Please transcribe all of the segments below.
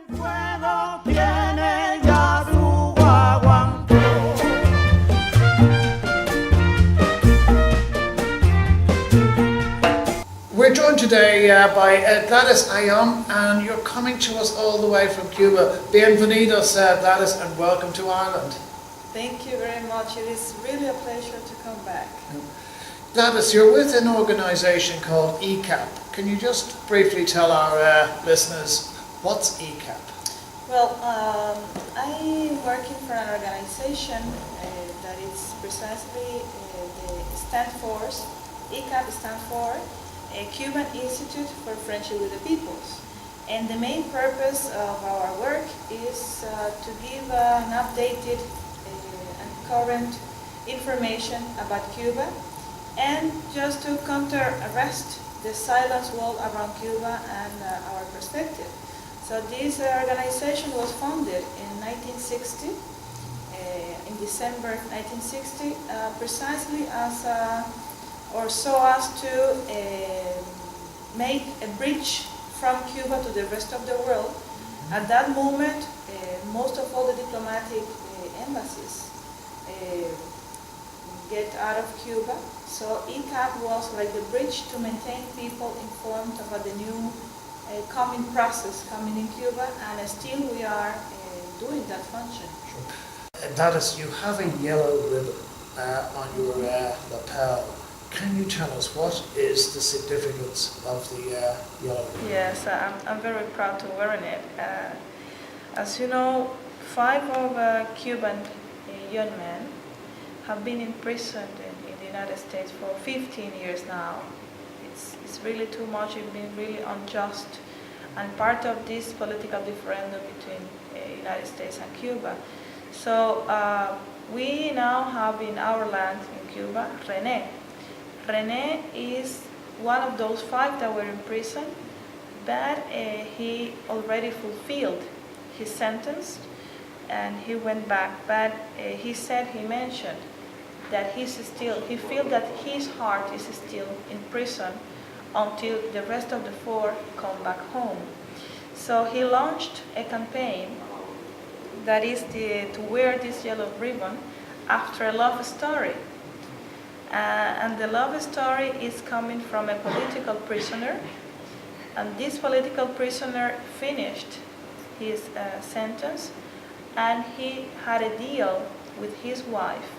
Fuego tiene ya su guaguancó. We're joined today by Gladys Ayllon, and you're coming to us all the way from Cuba. Bienvenidos, Gladys, and welcome to Ireland. Thank you very much. It is really a pleasure to come back. Gladys, you're with an organisation called I.C.A.P. Can you just briefly tell our listeners what's I.C.A.P? Well, I'm working for an organization that is precisely I.C.A.P stands for Cuban Institute for Friendship with the Peoples. And the main purpose of our work is to give an updated and current information about Cuba, and just to counter-arrest the silence wall around Cuba and our perspective. So this organization was founded in 1960, in December 1960, precisely as so as to make a bridge from Cuba to the rest of the world. At that moment, most of all the diplomatic embassies get out of Cuba. So I.C.A.P was like the bridge to maintain people informed about the new coming process coming in Cuba, and still we are doing that function. Sure. Gladys, you have a yellow ribbon on your lapel. Can you tell us what is the significance of the yellow ribbon? Yes, I'm very proud to wearing it. As you know, 5 of Cuban young men have been imprisoned in the United States for 15 years now. It's really too much. It's been really unjust, and part of this political referendum between the United States and Cuba. So we now have in our land in Cuba René. René is one of those 5 that were in prison, but he already fulfilled his sentence and he went back. But he mentioned that he feels that his heart is still in prison until the rest of the 4 come back home. So he launched a campaign that is to wear this yellow ribbon after a love story. And the love story is coming from a political prisoner, and this political prisoner finished his sentence, and he had a deal with his wife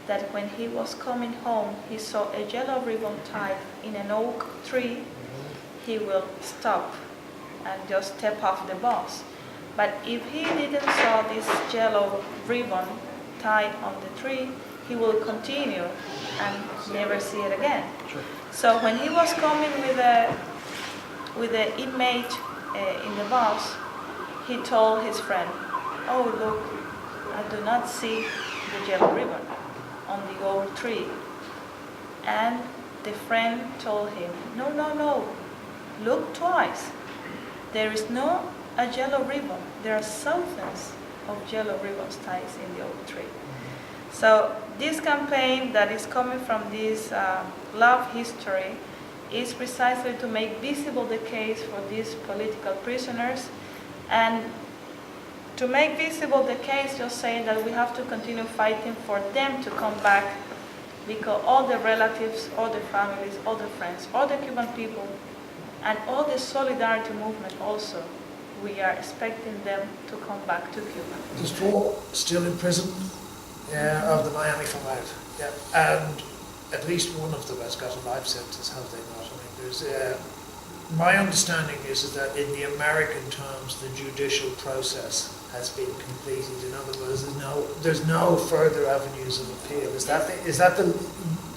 that when he was coming home, he saw a yellow ribbon tied in an oak tree, he will stop and just step off the bus. But if he didn't saw this yellow ribbon tied on the tree, he will continue and never see it again. Sure. So when he was coming with the inmate in the bus, he told his friend, "Oh look, I do not see the yellow ribbon on the old tree." And the friend told him, no, look twice. There is no a yellow ribbon. There are thousands of yellow ribbons tied in the old tree. So this campaign that is coming from this love history is precisely to make visible the case for these political prisoners, and to make visible the case, just saying that we have to continue fighting for them to come back, because all the relatives, all the families, all the friends, all the Cuban people, and all the solidarity movement also, we are expecting them to come back to Cuba. There's 4 still in prison of the Miami fallout, and at least one of them has got a life sentence, have they not? I mean, there's my understanding is that in the American terms, the judicial process has been completed. In other words, there's no further avenues of appeal. Is that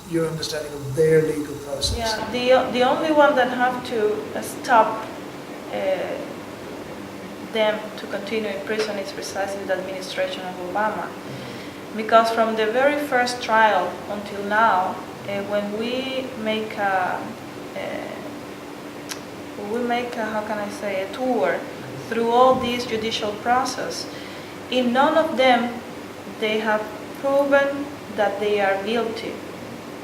your understanding of their legal process? Yeah, the only one that have to stop them to continue in prison is precisely the administration of Obama. Because from the very first trial until now, when we make a tour through all these judicial process, in none of them they have proven that they are guilty.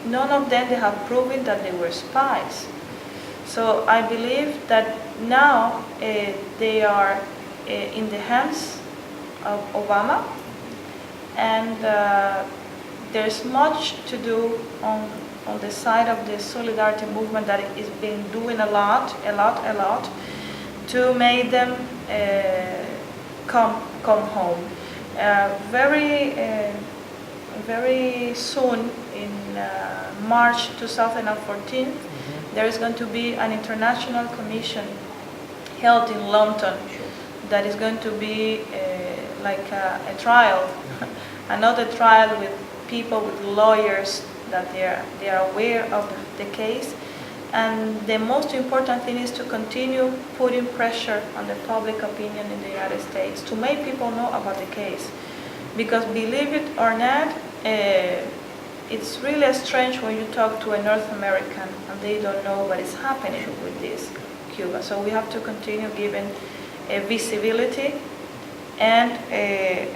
None of them they have proven that they were spies. So I believe that now they are in the hands of Obama, and there's much to do on the side of the solidarity movement that is been doing a lot to make them come home. Very soon, in March 2014, there is going to be an international commission held in London that is going to be like a trial, another trial with people, with lawyers, that they are aware of the case. And the most important thing is to continue putting pressure on the public opinion in the United States to make people know about the case. Because believe it or not, it's really strange when you talk to a North American and they don't know what is happening with this Cuba. So we have to continue giving visibility and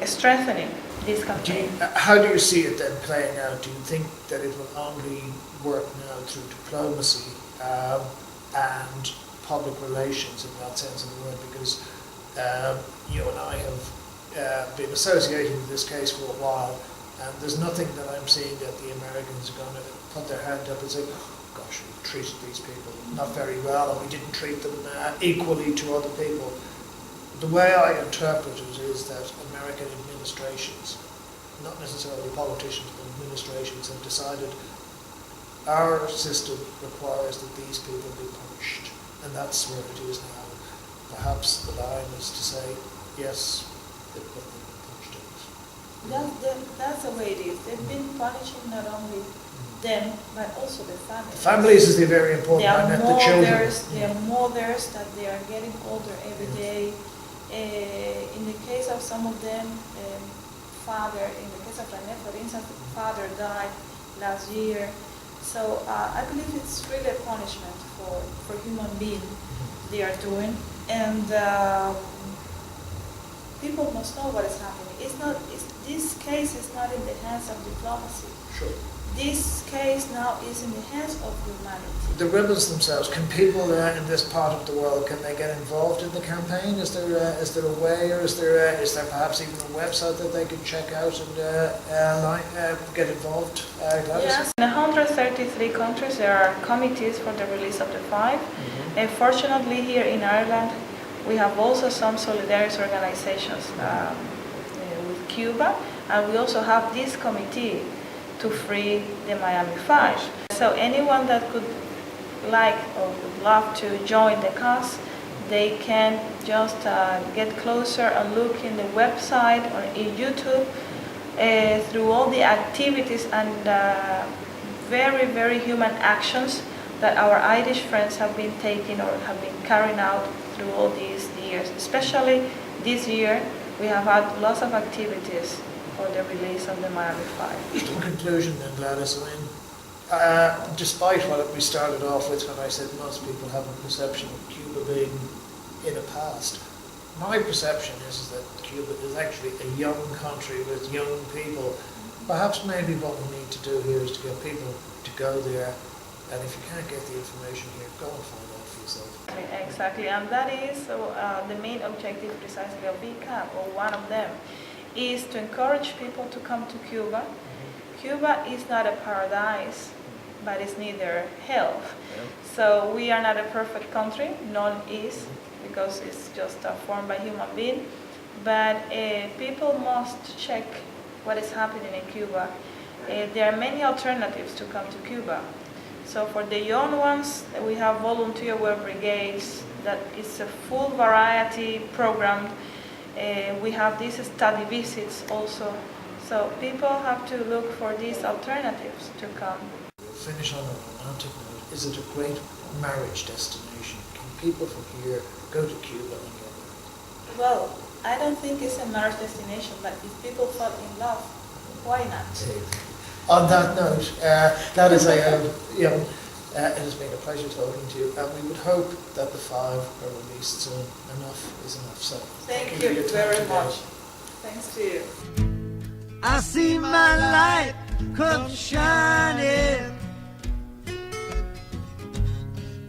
strengthening this campaign. How do you see it then playing out? Do you think that it will only work now through diplomacy and public relations in that sense of the word? Because you and I have been associated with this case for a while, and there's nothing that I'm seeing that the Americans are going to put their hand up and say, oh, gosh, we treated these people not very well, and we didn't treat them equally to other people. The way I interpret it is that American administrations, not necessarily politicians, but administrations, have decided our system requires that these people be punished, and that's where it is now. Perhaps the line is to say, yes, they've been punished. That's the way it is. They've been punishing not only them, but also the families. The families is the very important. I meant the children. There are mothers that they are getting older every day. In the case of some of them, father, in the case of René, for instance, the father died last year. So I believe it's really a punishment for human being they are doing. And people must know what is happening. This case is not in the hands of diplomacy. Sure. This case now is in the hands of humanity. The rebels themselves, can people in this part of the world, can they get involved in the campaign? Is there a way, or is there perhaps even a website that they can check out and get involved? Gladys? Yes, in 133 countries there are committees for the release of the five. And fortunately here in Ireland we have also some solidarity organizations with Cuba, and we also have this committee to free the Miami Five. So anyone that could like or would love to join the cause, they can just get closer and look in the website or in YouTube through all the activities and very, very human actions that our Irish friends have been taking or have been carrying out through all these years. Especially this year, we have had lots of activities for the release of the Miami Five. Just in conclusion then, Gladys, I mean, despite what we started off with when I said most people have a perception of Cuba being in a past, my perception is that Cuba is actually a young country with young people. Perhaps maybe what we need to do here is to get people to go there, and if you can't get the information here, go and find out for yourself. Exactly, and that is the main objective precisely of I.C.A.P, or one of them, is to encourage people to come to Cuba. Cuba is not a paradise, but it's neither hell. So we are not a perfect country, none is, because it's just formed by human beings. But people must check what is happening in Cuba. There are many alternatives to come to Cuba. So for the young ones, we have volunteer work brigades. That is a full variety program. We have these study visits also. So people have to look for these alternatives to come. We'll finish on a romantic note. Is it a great marriage destination? Can people from here go to Cuba and get married? Well, I don't think it's a marriage destination, but if people fall in love, why not? On that note, Gladys Ayllon, it has been a pleasure talking to you, and we would hope that the five are released soon. Enough is enough. So thank you very much. Thanks to you. I see my light come shining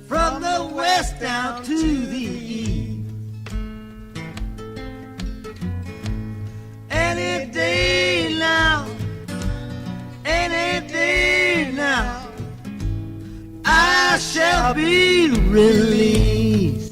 from the west down to the east. I shall be released.